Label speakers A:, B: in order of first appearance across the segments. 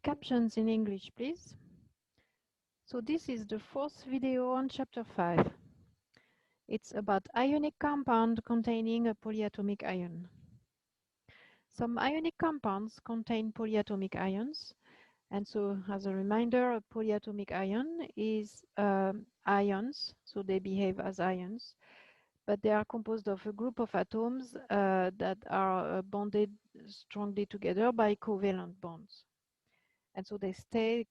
A: Captions in English, please. So this is the fourth video on chapter 5. It's about ionic compound containing a polyatomic ion. Some ionic compounds contain polyatomic ions, and so as a reminder, a polyatomic ion is ions, so they behave as ions, but they are composed of a group of atoms that are bonded strongly together by covalent bonds. And so they stay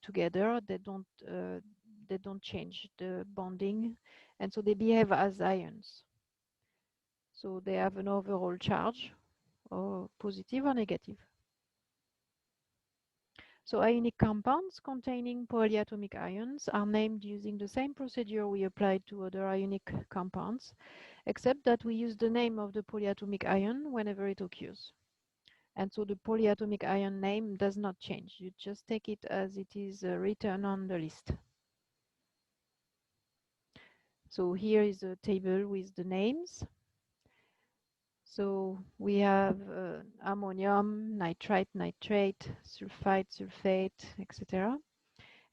A: together. They don't change the bonding, and so they behave as ions. So they have an overall charge, or positive or negative. So ionic compounds containing polyatomic ions are named using the same procedure we applied to other ionic compounds, except that we use the name of the polyatomic ion whenever it occurs. And so the polyatomic ion name does not change. You just take it as it is written on the list. So here is a table with the names. So we have ammonium, nitrite, nitrate, sulfite, sulfate, etc.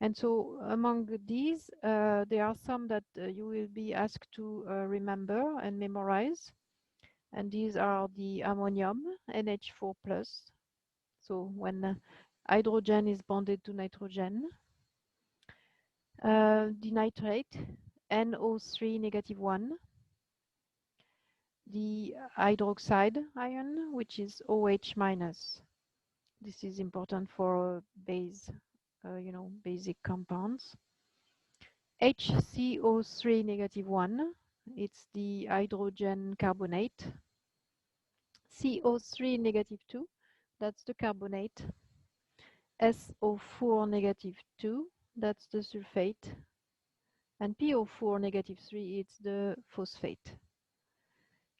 A: And so among these, there are some that you will be asked to remember and memorize. And these are the ammonium, NH4+. So when hydrogen is bonded to nitrogen, the nitrate, NO3 -1, the hydroxide ion, which is OH-. This is important for base, basic compounds. HCO3 -1, it's the hydrogen carbonate. CO3 -2, that's the carbonate. SO4 -2, that's the sulfate. And PO4 -3, it's the phosphate.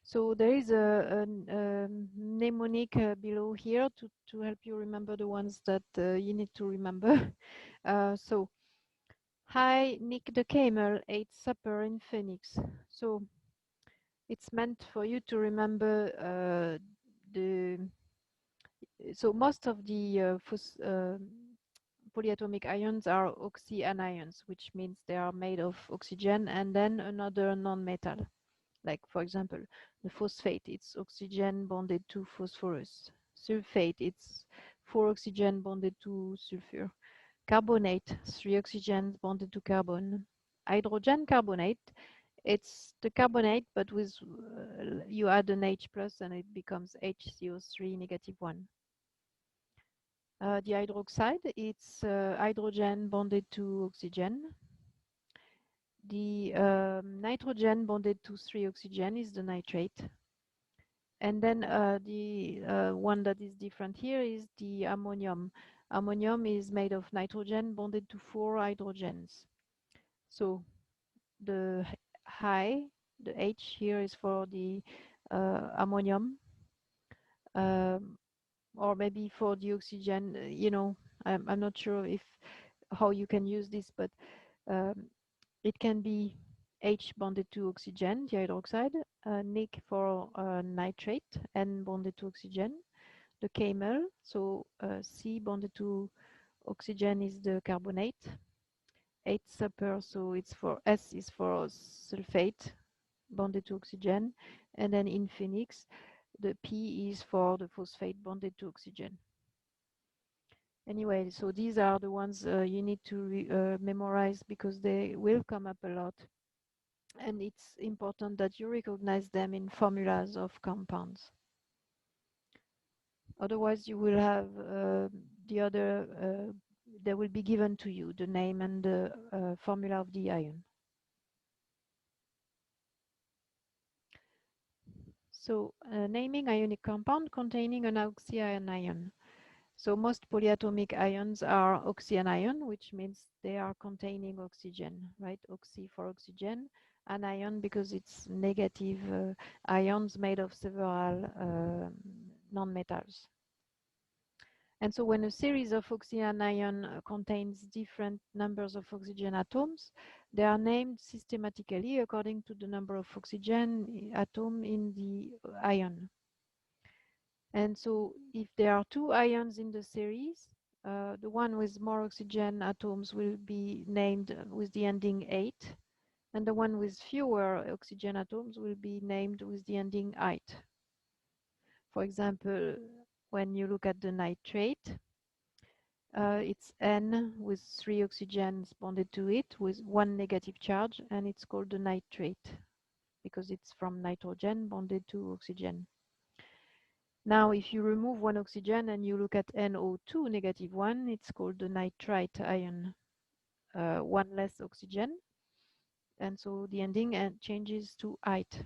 A: So there is a mnemonic below here to help you remember the ones that you need to remember. So, hi, Nick the camel ate supper in Phoenix. So it's meant for you to remember so most of the polyatomic ions are oxyanions, which means they are made of oxygen and then another non-metal. Like, for example, the phosphate, it's oxygen bonded to phosphorus. Sulfate, it's 4 oxygen bonded to sulfur. Carbonate, 3 oxygens bonded to carbon. Hydrogen carbonate, it's the carbonate, but with you add an H+ and it becomes HCO3 -1. The hydroxide, it's hydrogen bonded to oxygen. The nitrogen bonded to 3 oxygen is the nitrate. And then the one that is different here is the ammonium. Ammonium is made of nitrogen bonded to 4 hydrogens. So the the H here is for the ammonium, or maybe for the oxygen. I'm not sure how you can use this, but it can be H bonded to oxygen, the hydroxide, Nic for nitrate, N bonded to oxygen, the camel, so C bonded to oxygen is the carbonate, H super, so it's for S is for sulfate bonded to oxygen, and then in Phoenix, the P is for the phosphate bonded to oxygen. Anyway, so these are the ones you need to memorize because they will come up a lot. And it's important that you recognize them in formulas of compounds. Otherwise, you will have the other, they will be given to you, the name and the formula of the ion. So, naming ionic compound containing an oxyanion. So most polyatomic ions are oxyanion, which means they are containing oxygen, right? Oxy for oxygen, anion because it's negative ions made of several non-metals. And so when a series of oxyanion contains different numbers of oxygen atoms, they are named systematically according to the number of oxygen atom in the ion. And so if there are 2 ions in the series, The one with more oxygen atoms will be named with the ending 8, and the one with fewer oxygen atoms will be named with the ending "ite." For example, when you look at the nitrate, it's N with 3 oxygens bonded to it with 1 negative charge, and it's called the nitrate because it's from nitrogen bonded to oxygen. Now, if you remove 1 oxygen and you look at NO2 negative 1, it's called the nitrite ion, 1 less oxygen, and so the ending changes to "ite."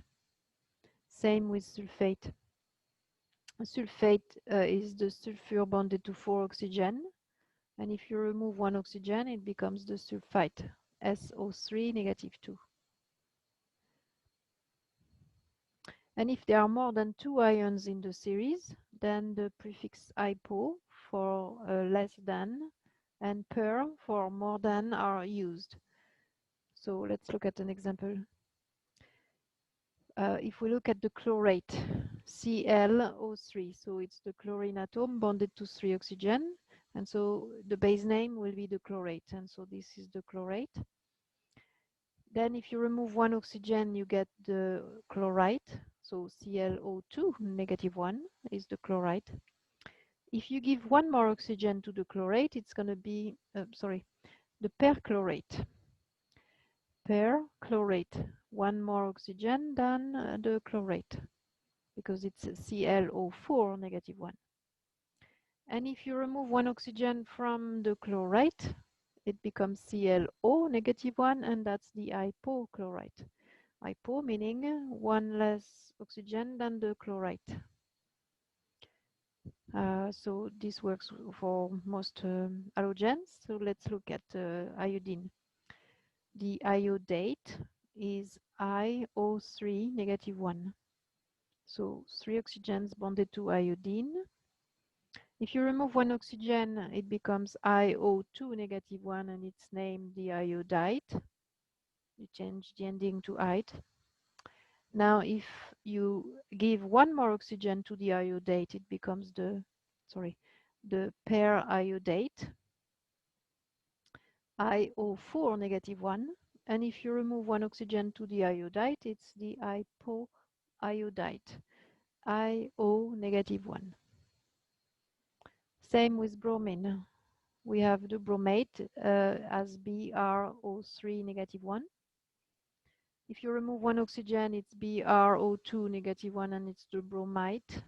A: Same with sulfate. Sulfate is the sulfur bonded to 4 oxygen, and if you remove 1 oxygen, it becomes the sulfite, SO3 negative 2. And if there are more than 2 ions in the series, then the prefix hypo for less than and per for more than are used. So let's look at an example. If we look at the chlorate, ClO3, so it's the chlorine atom bonded to 3 oxygen, and so the base name will be the chlorate, and so this is the chlorate. Then if you remove 1 oxygen, you get the chlorite, so ClO2 negative 1 is the chlorite. If you give 1 more oxygen to the chlorate, it's going to be, the perchlorate. Perchlorate, 1 more oxygen than the chlorate, because it's ClO4 negative 1. And if you remove 1 oxygen from the chlorite, it becomes ClO negative 1, and that's the hypochlorite. Hypo meaning 1 less oxygen than the chlorite. So this works for most halogens. So let's look at iodine. The iodate is IO3 negative 1. So 3 oxygens bonded to iodine. If you remove 1 oxygen, it becomes IO2 negative 1, and it's named the iodide. You change the ending to "ite." Now, if you give 1 more oxygen to the iodate, it becomes the periodate, IO4 negative 1. And if you remove 1 oxygen to the iodide, it's the hypoiodide, IO negative 1. Same with bromine. We have the bromate as BrO3 negative 1. If you remove 1 oxygen, it's BrO2 negative 1, and it's the bromite.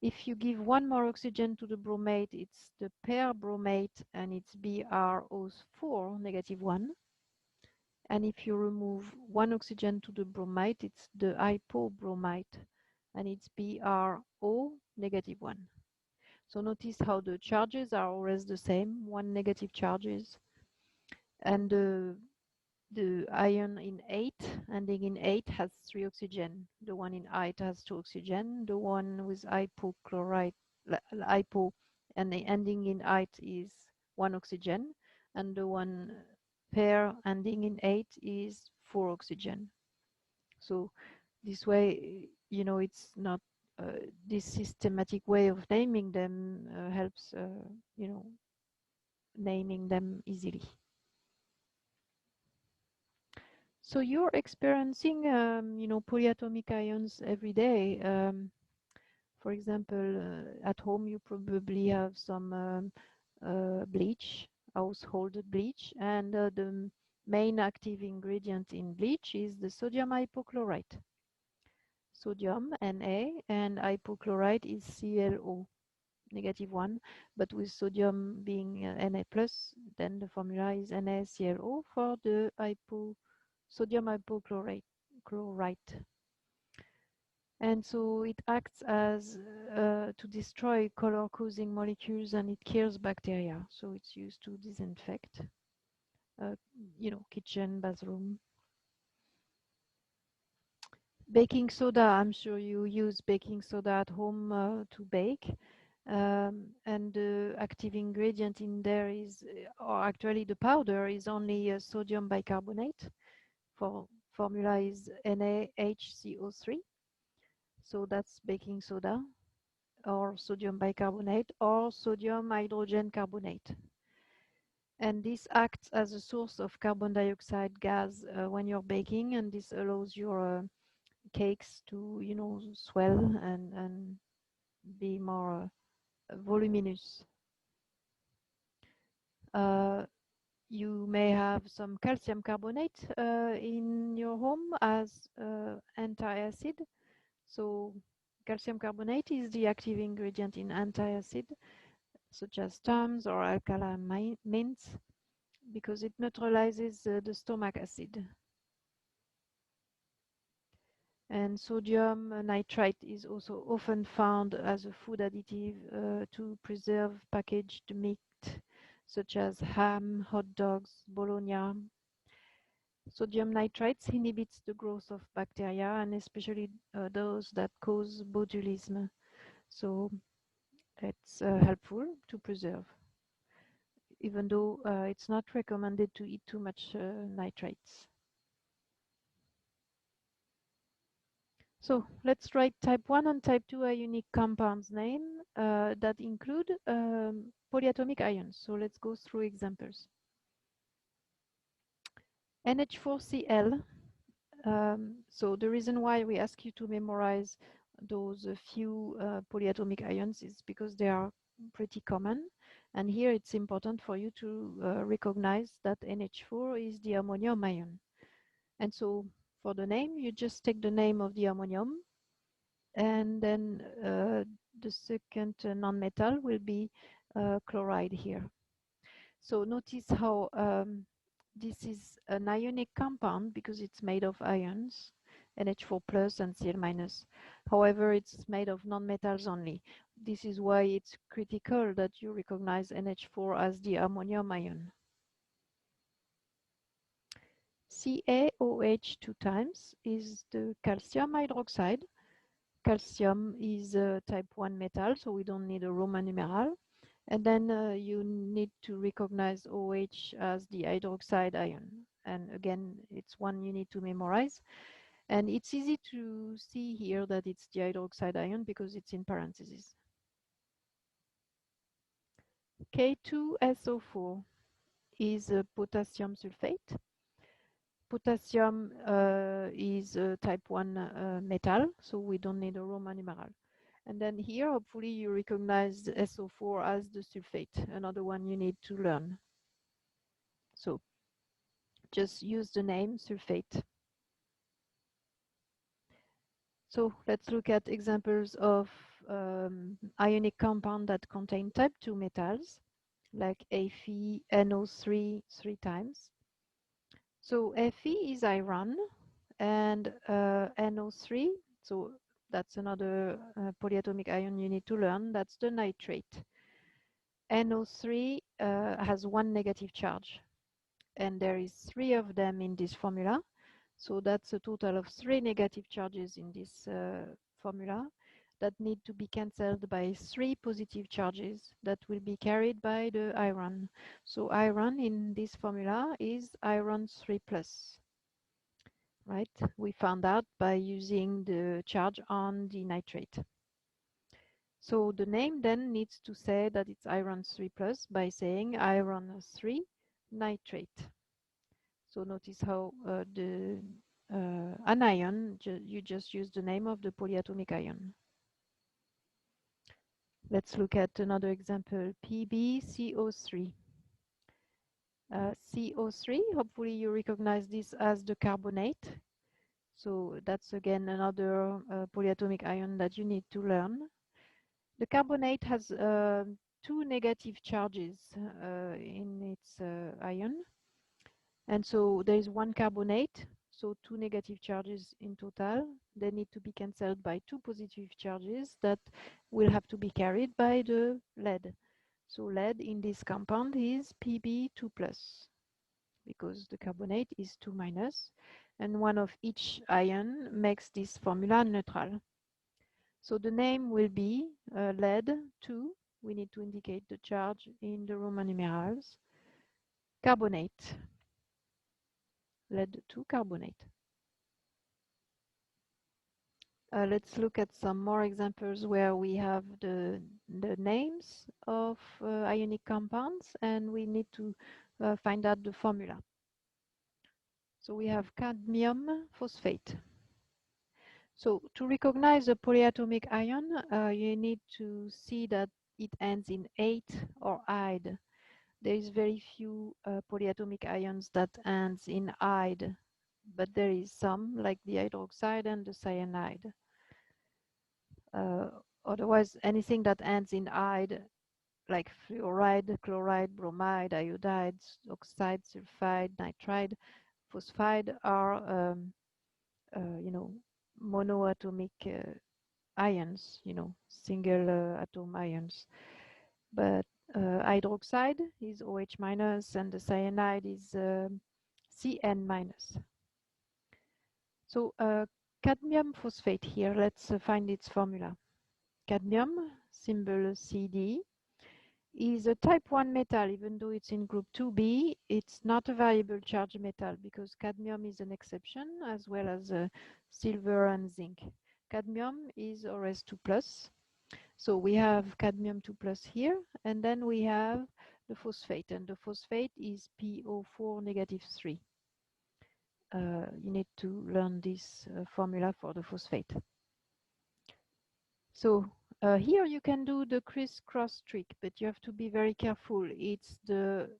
A: If you give 1 more oxygen to the bromate, it's the perbromate, and it's BrO4 negative 1. And if you remove 1 oxygen to the bromite, it's the hypobromite, and it's BrO negative 1. So notice how the charges are always the same, 1 negative charges. And the ion in 8, ending in 8, has 3 oxygen. The one in 8 has 2 oxygen. The one with hypochlorite, hypo, and the ending in 8 is 1 oxygen. And the one pair ending in 8 is 4 oxygen. So this way, it's not this systematic way of naming them helps, naming them easily. So you're experiencing, polyatomic ions every day. For example, at home, you probably have some bleach, household bleach, and the main active ingredient in bleach is the sodium hypochlorite. Sodium, Na, and hypochlorite is ClO, negative 1, but with sodium being Na+, then the formula is NaClO for the sodium hypochlorite. And so it acts as to destroy color-causing molecules, and it kills bacteria. So it's used to disinfect, kitchen, bathroom. Baking soda, I'm sure you use baking soda at home to bake. And the active ingredient in there is, or actually the powder is only sodium bicarbonate. Formula is NaHCO3. So that's baking soda. or sodium bicarbonate or sodium hydrogen carbonate. And this acts as a source of carbon dioxide gas when you're baking, and this allows your cakes to, swell and be more voluminous. You may have some calcium carbonate in your home as antacid. So calcium carbonate is the active ingredient in antacid, such as Tums or alkali mints, because it neutralizes the stomach acid. And sodium nitrite is also often found as a food additive to preserve packaged meat, such as ham, hot dogs, bologna. Sodium nitrites inhibits the growth of bacteria, and especially those that cause botulism. So it's helpful to preserve, even though it's not recommended to eat too much nitrates. So let's write type 1 and type 2 ionic compounds name that include polyatomic ions. So let's go through examples. NH4Cl. So the reason why we ask you to memorize those few polyatomic ions is because they are pretty common. And here it's important for you to recognize that NH4 is the ammonium ion. And so for the name, you just take the name of the ammonium, and then the second nonmetal will be chloride here. So notice how this is an ionic compound because it's made of ions, NH4 plus and Cl minus. However, it's made of nonmetals only. This is why it's critical that you recognize NH4 as the ammonium ion. CaOH 2 times is the calcium hydroxide. Calcium is a type 1 metal, so we don't need a Roman numeral. And then you need to recognize OH as the hydroxide ion. And again, it's one you need to memorize. And it's easy to see here that it's the hydroxide ion because it's in parentheses. K2SO4 is a potassium sulfate. Potassium is a type 1 metal, so we don't need a Roman numeral. And then here, hopefully, you recognize the SO4 as the sulfate, another one you need to learn. So just use the name sulfate. So let's look at examples of ionic compound that contain type 2 metals, like FeNO3 3 times. So Fe is iron, and NO3, so that's another polyatomic ion you need to learn, that's the nitrate. NO3 has one negative charge, and there is 3 of them in this formula. So that's a total of 3 negative charges in this formula that need to be cancelled by 3 positive charges that will be carried by the iron. So iron in this formula is iron 3 plus. Right? We found out by using the charge on the nitrate. So the name then needs to say that it's iron 3 plus by saying iron 3 nitrate. So notice how the anion, you just use the name of the polyatomic ion. Let's look at another example, PbCO3. CO3, hopefully you recognize this as the carbonate. So that's again another polyatomic ion that you need to learn. The carbonate has 2 negative charges in its ion. And so there is 1 carbonate, so 2 negative charges in total. They need to be cancelled by 2 positive charges that will have to be carried by the lead. So lead in this compound is Pb2 plus, because the carbonate is 2 minus, and one of each ion makes this formula neutral. So the name will be lead 2. We need to indicate the charge in the Roman numerals. Carbonate. Lead 2 carbonate. Let's look at some more examples where we have the names of ionic compounds, and we need to find out the formula. So we have cadmium phosphate. So to recognize a polyatomic ion, you need to see that it ends in ate or ide. There is very few polyatomic ions that ends in ide, but there is some, like the hydroxide and the cyanide. Otherwise, anything that ends in ide, like fluoride, chloride, bromide, iodide, oxide, sulfide, nitride, phosphide, are monoatomic ions, single atom ions. But hydroxide is OH minus, and the cyanide is CN minus. So cadmium phosphate here, let's find its formula. Cadmium, symbol CD, is a type 1 metal. Even though it's in group 2b, it's not a variable charge metal because cadmium is an exception, as well as silver and zinc. Cadmium is Rs2+. So we have cadmium 2+ here, and then we have the phosphate, and the phosphate is PO4 -3. You need to learn this formula for the phosphate. So here you can do the crisscross trick, but you have to be very careful. It's the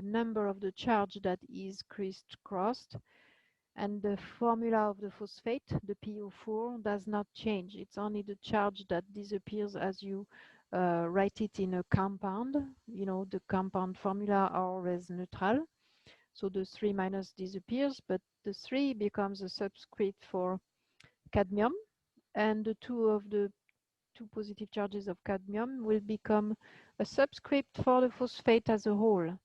A: number of the charge that is crisscrossed, and the formula of the phosphate, the PO4, does not change. It's only the charge that disappears as you write it in a compound. The compound formula are always neutral. So the 3- disappears, but the 3 becomes a subscript for cadmium, and the two positive charges of cadmium will become a subscript for the phosphate as a whole.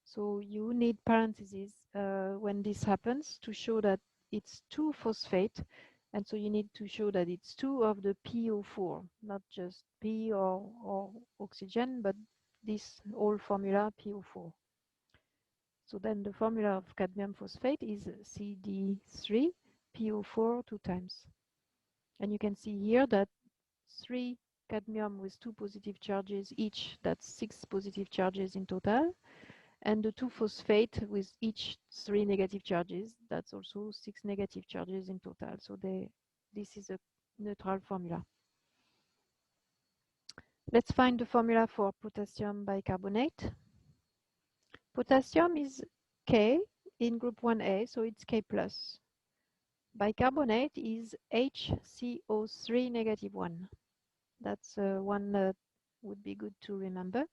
A: So you need parentheses when this happens to show that it's 2 phosphate, and so you need to show that it's 2 of the PO4, not just P or oxygen, but this whole formula PO4. So then the formula of cadmium phosphate is CD3 PO4 2 times. And you can see here that 3 cadmium with 2 positive charges each, that's 6 positive charges in total. And the 2 phosphate with each 3 negative charges, that's also 6 negative charges in total. So this is a neutral formula. Let's find the formula for potassium bicarbonate. Potassium is K in group 1A, so it's K+. Bicarbonate is HCO3 -1. That's one that would be good to remember.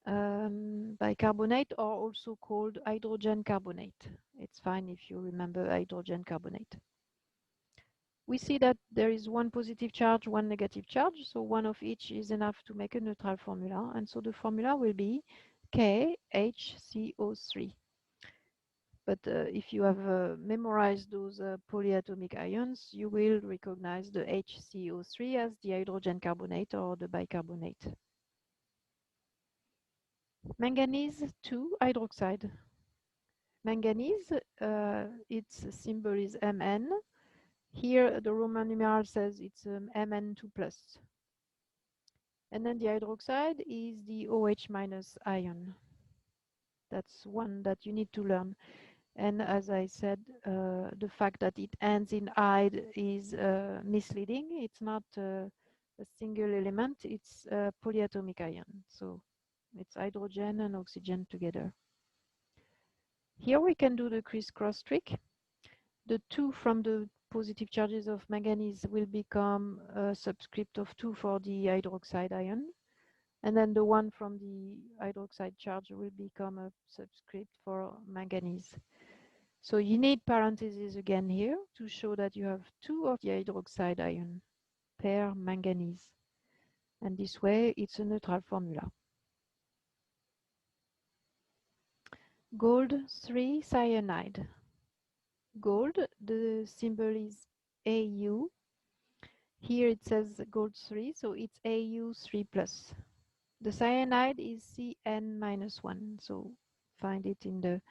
A: Bicarbonate are also called hydrogen carbonate. It's fine if you remember hydrogen carbonate. We see that there is 1 positive charge, 1 negative charge, so 1 of each is enough to make a neutral formula, and so the formula will be KHCO3. But if you have memorized those polyatomic ions, you will recognize the HCO3 as the hydrogen carbonate or the bicarbonate. Manganese 2 hydroxide. Manganese, its symbol is Mn. Here the Roman numeral says it's Mn2+. And then the hydroxide is the OH- ion. That's one that you need to learn. And as I said, the fact that it ends in ide is misleading. It's not a single element, it's a polyatomic ion. So it's hydrogen and oxygen together. Here we can do the crisscross trick. The 2 from the positive charges of manganese will become a subscript of 2 for the hydroxide ion. And then the 1 from the hydroxide charge will become a subscript for manganese. So you need parentheses again here to show that you have 2 of the hydroxide ion per manganese. And this way it's a neutral formula. Gold 3 cyanide. Gold, the symbol is AU. Here it says gold 3, so it's AU3+. The cyanide is CN-1, so find it in the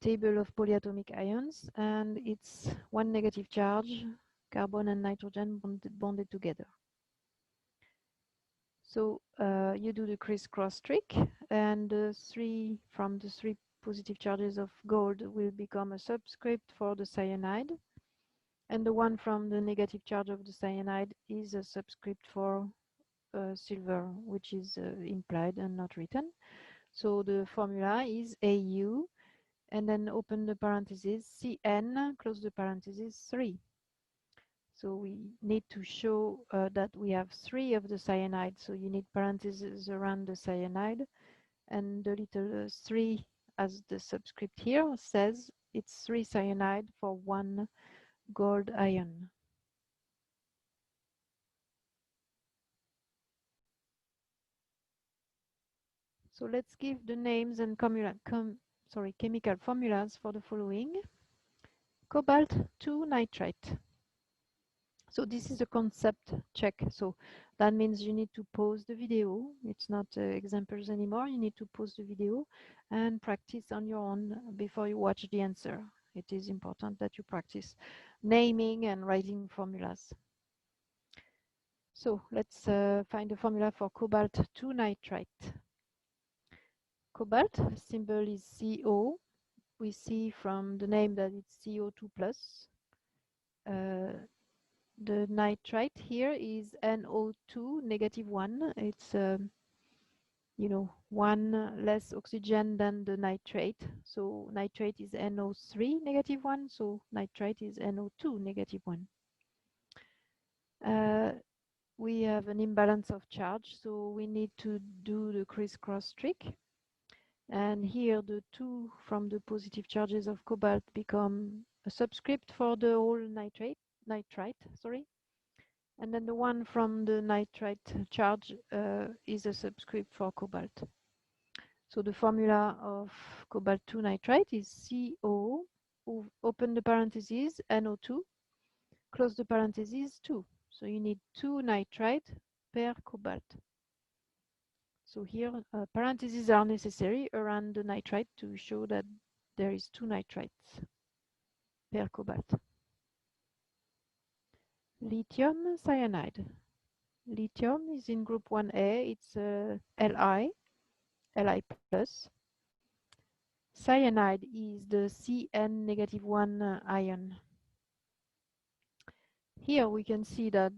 A: table of polyatomic ions, and it's 1 negative charge, carbon and nitrogen bonded together. So you do the criss-cross trick, and from the three positive charges of gold will become a subscript for the cyanide, and the one from the negative charge of the cyanide is a subscript for silver, which is implied and not written. So the formula is AU, and then open the parentheses, CN, close the parentheses, 3. So we need to show that we have 3 of the cyanide. So you need parentheses around the cyanide, and the little 3 as the subscript here says it's 3 cyanide for 1 gold ion. So let's give the names and chemical formulas for the following. Cobalt 2 nitrate. So this is a concept check. So that means you need to pause the video. It's not examples anymore. You need to pause the video and practice on your own before you watch the answer. It is important that you practice naming and writing formulas. So let's find a formula for cobalt 2 nitrate. Cobalt symbol is CO. We see from the name that it's CO2 plus. The nitrite here is NO2 negative 1. It's you know, 1 less oxygen than the nitrate. So nitrate is NO3 negative 1. So nitrite is NO2 negative 1. We have an imbalance of charge, so we need to do the criss-cross trick. And here the 2 from the positive charges of cobalt become a subscript for the whole nitrite, sorry. And then the 1 from the nitrite charge is a subscript for cobalt. So the formula of cobalt 2 nitrate is CO, open the parentheses, NO2, close the parentheses, 2. So you need 2 nitrite per cobalt. So here parentheses are necessary around the nitrite to show that there is 2 nitrites per cobalt. Lithium cyanide. Lithium is in group 1A, it's Li plus. Cyanide is the Cn negative 1 ion. Here we can see that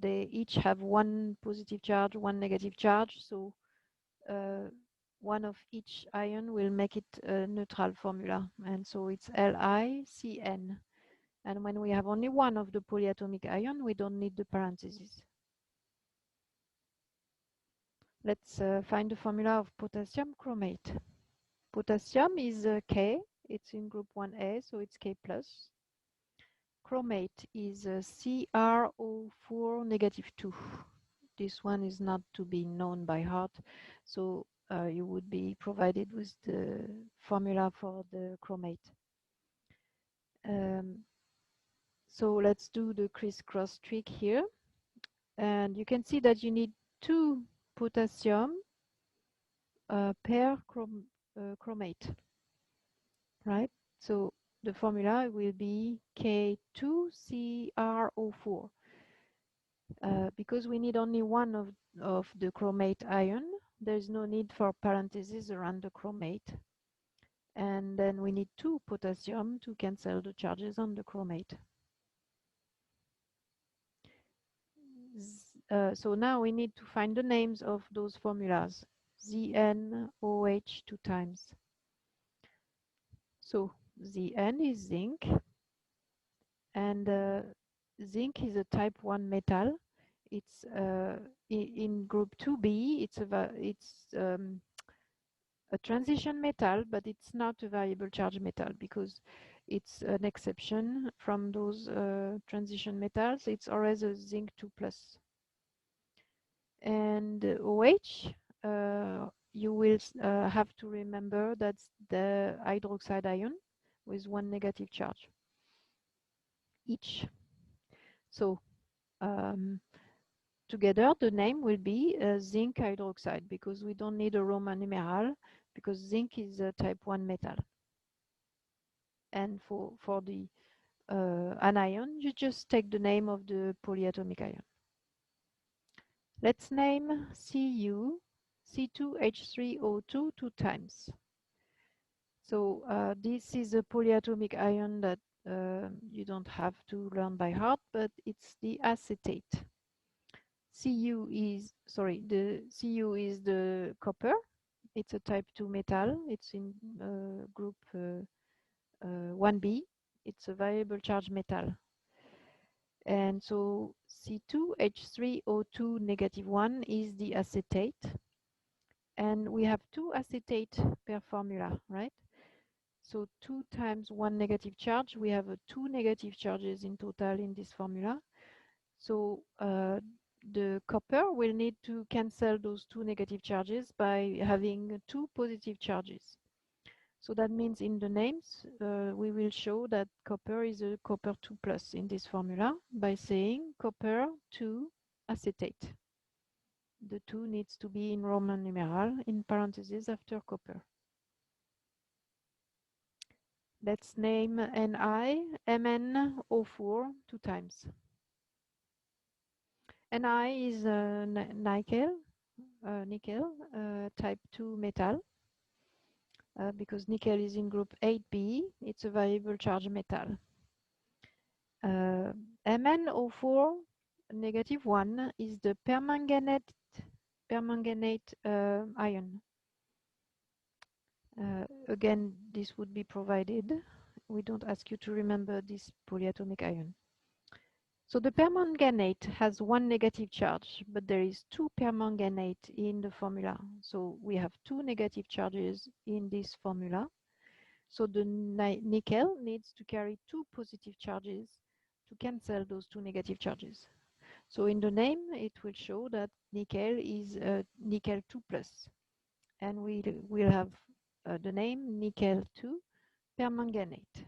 A: they each have 1 positive charge, 1 negative charge, so one of each ion will make it a neutral formula, and so it's LiCN. And when we have only 1 of the polyatomic ion, we don't need the parentheses. Let's find the formula of potassium chromate. Potassium is K, it's in group 1A, so it's K plus. Chromate is CrO4 negative 2. This one is not to be known by heart, so you would be provided with the formula for the chromate. So let's do the criss-cross trick here. And you can see that you need 2 potassium per chromate, right? So the formula will be K2CrO4. Because we need only 1 of the chromate ion, there's no need for parentheses around the chromate. And then we need 2 potassium to cancel the charges on the chromate. So now we need to find the names of those formulas. ZnOH 2 times. So Zn is zinc, and zinc is a type 1 metal. It's in group 2b. It's a transition metal, but it's not a variable charge metal because it's an exception from those transition metals. It's always a zinc 2 plus. And OH, you will have to remember that's the hydroxide ion with 1 negative charge each. So together the name will be zinc hydroxide, because we don't need a Roman numeral because zinc is a type 1 metal. And for the anion, you just take the name of the polyatomic ion. Let's name Cu C2H3O2 two times. So this is a polyatomic ion that you don't have to learn by heart, but it's the acetate. Cu is the copper. It's a type 2 metal. It's in group 1b. It's a variable charge metal. And so C2H3O2 -1 is the acetate. And we have two acetate per formula, right? So 2 times 1 negative charge, we have 2 negative charges in total in this formula. So the copper will need to cancel those 2 negative charges by having 2 positive charges. So that means in the names, we will show that copper is a copper 2+ in this formula by saying copper 2 acetate. The 2 needs to be in Roman numeral in parentheses after copper. Let's name Ni MnO4 two times. Ni is nickel, type 2 metal. Because nickel is in group 8b, it's a variable charge metal. MnO4 -1 is the permanganate ion. Again, this would be provided. We don't ask you to remember this polyatomic ion. So the permanganate has 1 negative charge, but there is 2 permanganate in the formula. So we have 2 negative charges in this formula. So the nickel needs to carry 2 positive charges to cancel those 2 negative charges. So in the name, it will show that nickel is nickel 2+. And we'll have the name nickel 2 permanganate.